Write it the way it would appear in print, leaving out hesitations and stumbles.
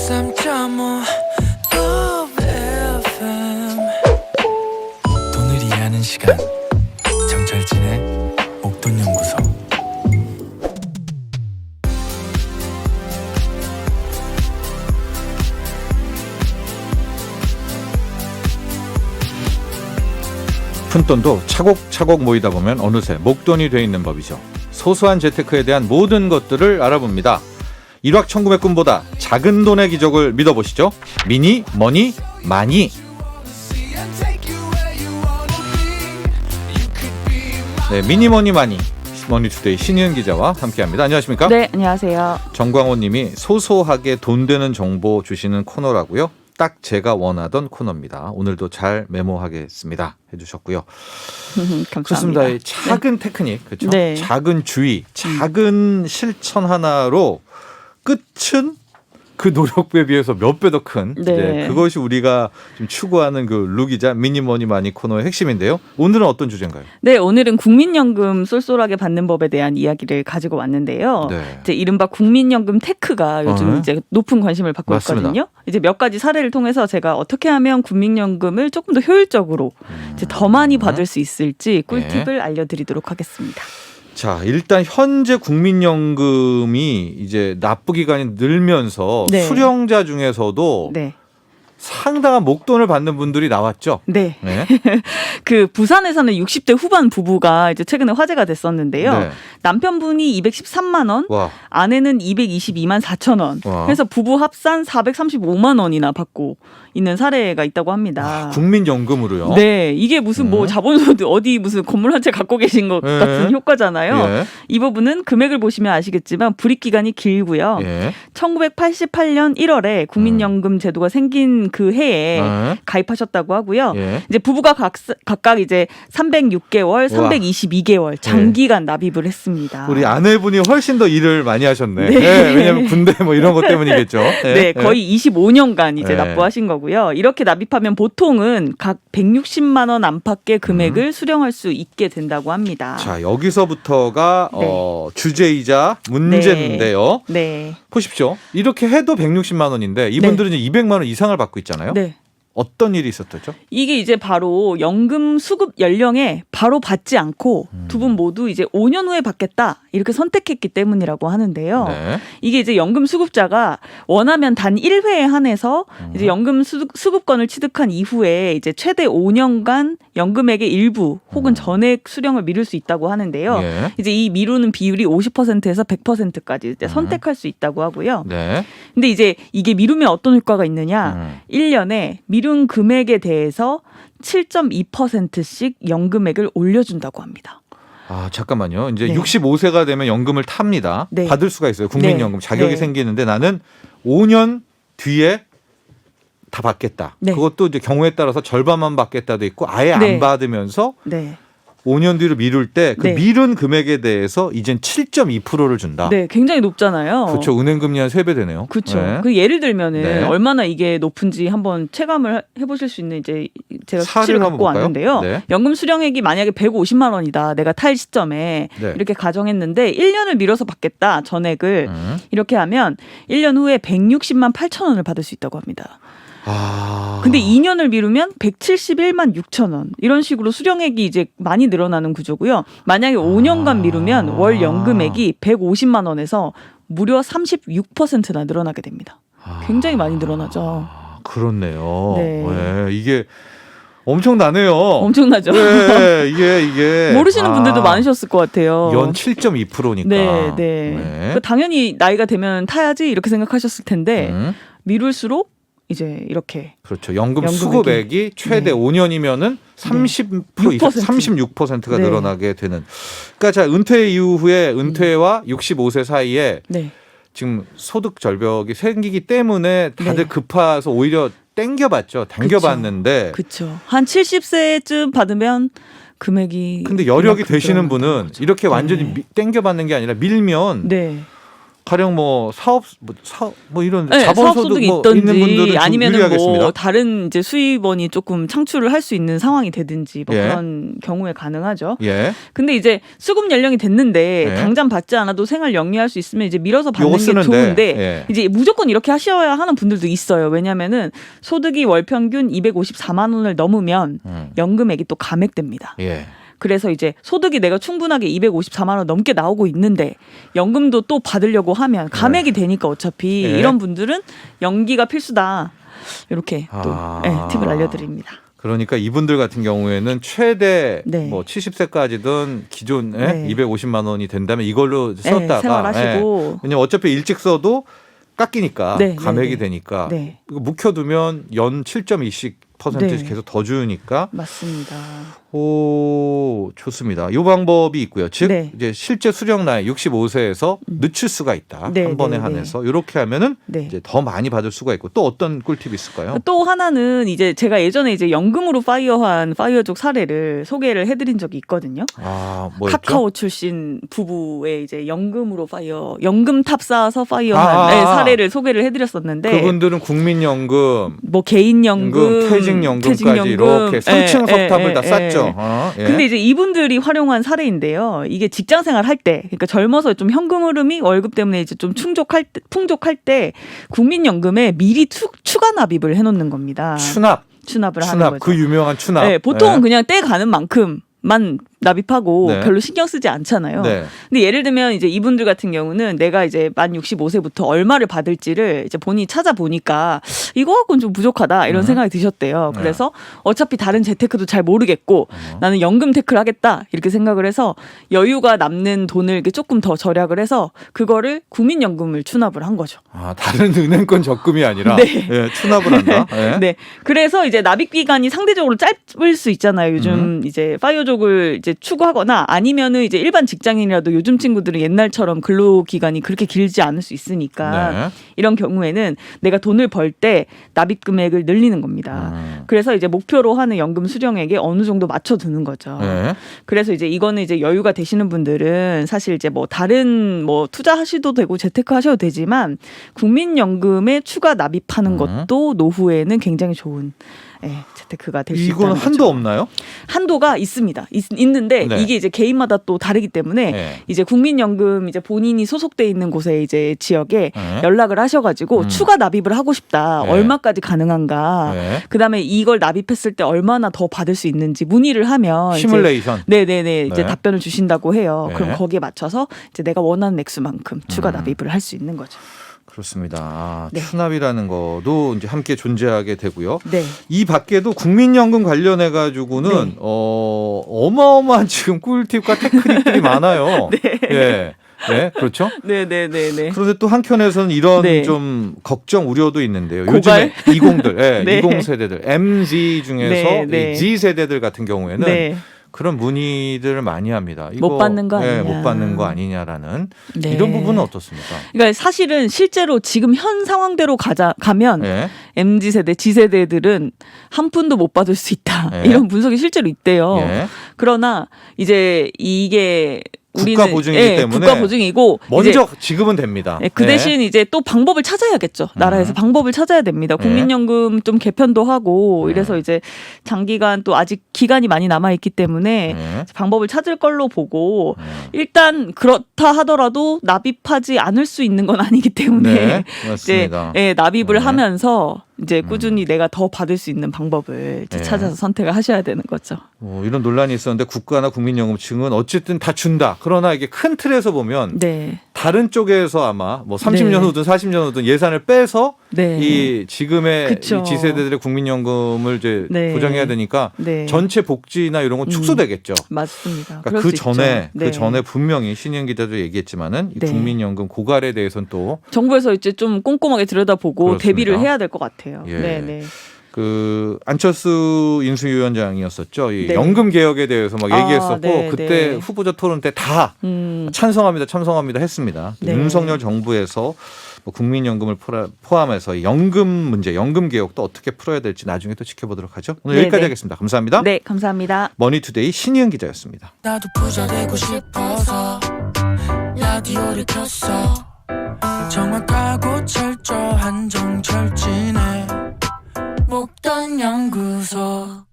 103.5 FM 돈을 이해하는 시간 정철진의 목돈연구소. 푼돈도 차곡차곡 모이다 보면 어느새 목돈이 돼 있는 법이죠. 소소한 재테크에 대한 모든 것들을 알아봅니다. 일확천금의 꿈보다 작은 돈의 기적을 믿어보시죠. 미니 머니 마니. 네, 미니 머니 마니 머니투데이 신희은 기자와 함께합니다. 안녕하십니까? 네, 안녕하세요. 정광호님이 소소하게 돈 되는 정보 주시는 코너라고요. 딱 제가 원하던 코너입니다. 오늘도 잘 메모하겠습니다. 해주셨고요. 감사합니다. 그렇습니다. 이 작은 테크닉, 그렇죠? 네. 작은 주의, 작은 실천 하나로 끝은 그 노력에 비해서 몇 배 더 큰. 네. 그것이 우리가 좀 추구하는 그 룩이자 미니머니 마니 코너의 핵심인데요. 오늘은 어떤 주제인가요? 네, 오늘은 국민연금 쏠쏠하게 받는 법에 대한 이야기를 가지고 왔는데요. 네. 이제 이른바 국민연금 테크가 요즘 이제 높은 관심을 받고 맞습니다. 있거든요. 이제 몇 가지 사례를 통해서 제가 어떻게 하면 국민연금을 조금 더 효율적으로 이제 더 많이 받을 수 있을지 꿀팁을 알려드리도록 하겠습니다. 자, 일단 현재 국민연금이 이제 납부 기간이 늘면서 네. 수령자 중에서도 네. 상당한 목돈을 받는 분들이 나왔죠. 네. 네. 그 부산에 사는 60대 후반 부부가 이제 최근에 화제가 됐었는데요. 네. 남편분이 213만 원, 와. 아내는 222만 4천 원. 와. 그래서 부부 합산 435만 원이나 받고 있는 사례가 있다고 합니다. 국민연금으로요? 네, 이게 무슨 뭐 자본소득 어디 무슨 건물 한 채 갖고 계신 것 네. 같은 효과잖아요. 예. 이 부분은 금액을 보시면 아시겠지만 불이익 기간이 길고요. 예. 1988년 1월에 국민연금 제도가 생긴 그 해에 예. 가입하셨다고 하고요. 예. 이제 부부가 각각 이제 306개월, 322개월 장기간 납입을 했습니다. 우리 아내분이 훨씬 더 일을 많이 하셨네. 네. 네, 왜냐하면 군대 뭐 이런 것 때문이겠죠. 네, 거의 25년간 이제 네. 납부하신 거고요. 이렇게 납입하면 보통은 각 160만 원 안팎의 금액을 수령할 수 있게 된다고 합니다. 자, 여기서부터가 네. 주제이자 문제인데요. 네. 보십시오. 이렇게 해도 160만 원인데 이분들은 이제 200만 원 이상을 받고 있잖아요. 네. 어떤 일이 있었죠? 이게 이제 바로 연금 수급 연령에 바로 받지 않고 두 분 모두 이제 5년 후에 받겠다 이렇게 선택했기 때문이라고 하는데요. 네. 이게 이제 연금 수급자가 원하면 단 1회에 한해서 이제 연금 수급권을 취득한 이후에 이제 최대 5년간 연금액의 일부 혹은 전액 수령을 미룰 수 있다고 하는데요. 예. 이제 이 미루는 비율이 50%에서 100%까지 이제 선택할 수 있다고 하고요. 네. 근데 이제 이게 미루면 어떤 효과가 있느냐? 1년에 미룬 금액에 대해서 7.2%씩 연금액을 올려준다고 합니다. 아, 잠깐만요. 이제 네. 65세가 되면 연금을 탑니다. 네. 받을 수가 있어요. 국민연금 네. 자격이 네. 생기는데 나는 5년 뒤에 다 받겠다. 네. 그것도 이제 경우에 따라서 절반만 받겠다도 있고 아예 네. 안 받으면서 네. 5년 뒤로 미룰 때 그 네. 미룬 금액에 대해서 이젠 7.2%를 준다. 네, 굉장히 높잖아요. 그렇죠. 은행 금리 한 3배 되네요. 그렇죠. 네. 그 예를 들면은 네. 얼마나 이게 높은지 한번 체감을 해보실 수 있는 이제 제가 사례를 수치를 한번 갖고 볼까요? 왔는데요. 네. 연금 수령액이 만약에 150만 원이다. 내가 탈 시점에 네. 이렇게 가정했는데 1년을 미뤄서 받겠다. 전액을 이렇게 하면 1년 후에 160만 8천 원을 받을 수 있다고 합니다. 아. 근데 2년을 미루면 171만 6천 원 이런 식으로 수령액이 이제 많이 늘어나는 구조고요. 만약에 5년간 미루면 월 연금액이 150만 원에서 무려 36%나 늘어나게 됩니다. 굉장히 많이 늘어나죠. 그렇네요. 네. 네, 이게 엄청나네요. 엄청나죠. 네, 이게 모르시는 분들도 많으셨을 것 같아요. 연 7.2%니까. 네, 네. 그 당연히 나이가 되면 타야지 이렇게 생각하셨을 텐데 미룰수록 이제 이렇게 그렇죠. 연금 연금액이. 수급액이 최대 네. 5년이면은 30% 이상, 36%가 네. 늘어나게 되는. 그러니까 자, 은퇴 이후에 은퇴와 65세 사이에 네. 지금 소득 절벽이 생기기 때문에 다들 네. 급해서 오히려 당겨봤는데 그렇죠. 한 70세쯤 받으면 금액이 근데 여력이 이만큼 되시는 늘어나는 분은 거죠. 이렇게 완전히 네. 당겨받는 게 아니라 밀면 네. 가령 뭐 사업 뭐 이런 네, 자본소득 사업소득이 뭐 있던지 있는 분들은 좀 아니면 유리하겠습니다. 뭐 다른 이제 수입원이 조금 창출을 할 수 있는 상황이 되든지 뭐 예. 그런 경우에 가능하죠. 예. 근데 이제 수급 연령이 됐는데 예. 당장 받지 않아도 생활 영위할 수 있으면 이제 밀어서 요거 받는 게 쓰는데, 좋은데 예. 이제 무조건 이렇게 하셔야 하는 분들도 있어요. 왜냐하면은 소득이 월 평균 254만 원을 넘으면 연금액이 또 감액됩니다. 예. 그래서 이제 소득이 내가 충분하게 254만 원 넘게 나오고 있는데 연금도 또 받으려고 하면 감액이 되니까 어차피 예. 이런 분들은 연기가 필수다. 이렇게 또 아. 네, 팁을 알려드립니다. 그러니까 이분들 같은 경우에는 최대 네. 뭐 70세까지든 기존에 네. 250만 원이 된다면 이걸로 네, 썼다가 생활하시고 왜냐면 어차피 일찍 써도 깎이니까 네, 감액이 네, 네. 되니까 네. 이거 묵혀두면 연 7.2씩 퍼센트씩 네. 계속 더 주니까 맞습니다. 오 좋습니다. 이 방법이 있고요. 즉 네. 이제 실제 수령 나이 65세에서 늦출 수가 있다. 네, 한 번에 네, 한해서 이렇게 하면은 네. 이제 더 많이 받을 수가 있고 또 어떤 꿀팁이 있을까요? 또 하나는 이제 제가 예전에 이제 연금으로 파이어한 파이어족 사례를 소개를 해드린 적이 있거든요. 아 뭐였죠? 카카오 출신 부부의 이제 연금으로 파이어, 연금 탑사서 파이어한 네, 사례를 소개를 해드렸었는데 그분들은 국민연금, 뭐 개인연금, 퇴직연금까지 이렇게 3층 석탑을 다 쌌죠. 예. 근데 이제 이분들이 활용한 사례인데요. 이게 직장 생활 할 때, 그러니까 젊어서 좀 현금 흐름이 월급 때문에 이제 좀 풍족할 때 국민연금에 미리 추가 납입을 해놓는 겁니다. 추납을 하는 거죠. 그 유명한 추납. 네, 보통은 그냥 때 가는 만큼만 납입하고 네. 별로 신경 쓰지 않잖아요. 네. 근데 예를 들면 이제 이분들 같은 경우는 내가 이제 만 65세부터 얼마를 받을지를 이제 본인이 찾아보니까 이거 갖고는 좀 부족하다 이런 생각이 드셨대요. 네. 그래서 어차피 다른 재테크도 잘 모르겠고 나는 연금 테크를 하겠다 이렇게 생각을 해서 여유가 남는 돈을 이렇게 조금 더 절약을 해서 그거를 국민연금을 추납을 한 거죠. 아, 다른 은행권 적금이 아니라 네. 예, 추납을 한다. 예. 네. 그래서 이제 납입 기간이 상대적으로 짧을 수 있잖아요. 요즘 이제 파이어족을 이제 추구하거나 아니면은 이제 일반 직장인이라도 요즘 친구들은 옛날처럼 근로 기간이 그렇게 길지 않을 수 있으니까 네. 이런 경우에는 내가 돈을 벌 때 납입 금액을 늘리는 겁니다. 그래서 이제 목표로 하는 연금 수령액에 어느 정도 맞춰두는 거죠. 네. 그래서 이제 이거는 이제 여유가 되시는 분들은 사실 이제 뭐 다른 뭐 투자하셔도 되고 재테크 하셔도 되지만 국민연금에 추가 납입하는 것도 노후에는 굉장히 좋은 재테크가 될 수 있다는 이건 거죠. 한도 없나요? 한도가 있습니다. 있는데 네. 이게 이제 개인마다 또 다르기 때문에 네. 이제 국민연금 이제 본인이 소속돼 있는 곳에 이제 지역에 네. 연락을 하셔가지고 추가 납입을 하고 싶다. 네. 얼마까지 가능한가. 네. 그다음에 이걸 납입했을 때 얼마나 더 받을 수 있는지 문의를 하면 시뮬레이션. 네네네 이제 네. 답변을 주신다고 해요. 네. 그럼 거기에 맞춰서 이제 내가 원하는 액수만큼 추가 납입을 할 수 있는 거죠. 그렇습니다. 아, 네. 추납이라는 것도 이제 함께 존재하게 되고요. 네. 이 밖에도 국민연금 관련해 가지고는 네. 어마어마한 지금 꿀팁과 테크닉들이 많아요. 네. 예. 네, 그렇죠. 네네네네. 그런데 또 한켠에서는 이런 네. 좀 걱정 우려도 있는데요. 고갈? 요즘에 20들, 예, 네. 20세대들, MZ 중에서 네, 네. 이 Z 세대들 같은 경우에는 네. 그런 문의들을 많이 합니다. 못 받는 거 아니냐. 못 받는 거 아니냐라는 네. 이런 부분은 어떻습니까? 그러니까 사실은 실제로 지금 현 상황대로 가면 예. MZ 세대, G 세대들은 한 푼도 못 받을 수 있다. 예. 이런 분석이 실제로 있대요. 예. 그러나 이제 이게 국가 우리는 보증이기 때문에 국가 보증이고 먼저 이제 지급은 됩니다. 그 대신 이제 또 방법을 찾아야겠죠. 나라에서 방법을 찾아야 됩니다. 국민연금 좀 개편도 하고 이래서 이제 장기간 또 아직 기간이 많이 남아 있기 때문에 방법을 찾을 걸로 보고 일단 그렇다 하더라도 납입하지 않을 수 있는 건 아니기 때문에 네, 이제 맞습니다. 납입을 네. 하면서 이제 꾸준히 내가 더 받을 수 있는 방법을 이제 네. 찾아서 선택을 하셔야 되는 거죠. 이런 논란이 있었는데 국가나 국민연금 측은 어쨌든 다 준다. 그러나 이게 큰 틀에서 보면 네. 다른 쪽에서 아마 뭐 30년 네. 후든 40년 후든 예산을 빼서 네. 이 지금의 그쵸. 이 G세대들의 국민연금을 이제 네. 보장해야 되니까 네. 전체 복지나 이런 건 축소되겠죠. 맞습니다. 그러니까 그럴 그 수 전에 있죠. 네. 그 전에 분명히 신현 기자도 얘기했지만은 이 네. 국민연금 고갈에 대해서는 또 정부에서 이제 좀 꼼꼼하게 들여다보고 그렇습니다. 대비를 해야 될 것 같아요. 예. 네, 네. 그 안철수 인수위원장이었었죠. 이 네. 연금 개혁에 대해서 막 얘기했었고 네, 그때 네. 후보자 토론 때 다 찬성합니다 했습니다. 네. 윤석열 정부에서 뭐 국민연금을 포함해서 연금 문제, 연금 개혁도 어떻게 풀어야 될지 나중에 또 지켜보도록 하죠. 오늘 네, 여기까지 네. 하겠습니다. 감사합니다. 네, 감사합니다. 머니투데이 신희은 기자였습니다. 나도 부자 되고 싶어서 라디오를 켰어 정확하고 철저한 정철진의 목돈 연구소.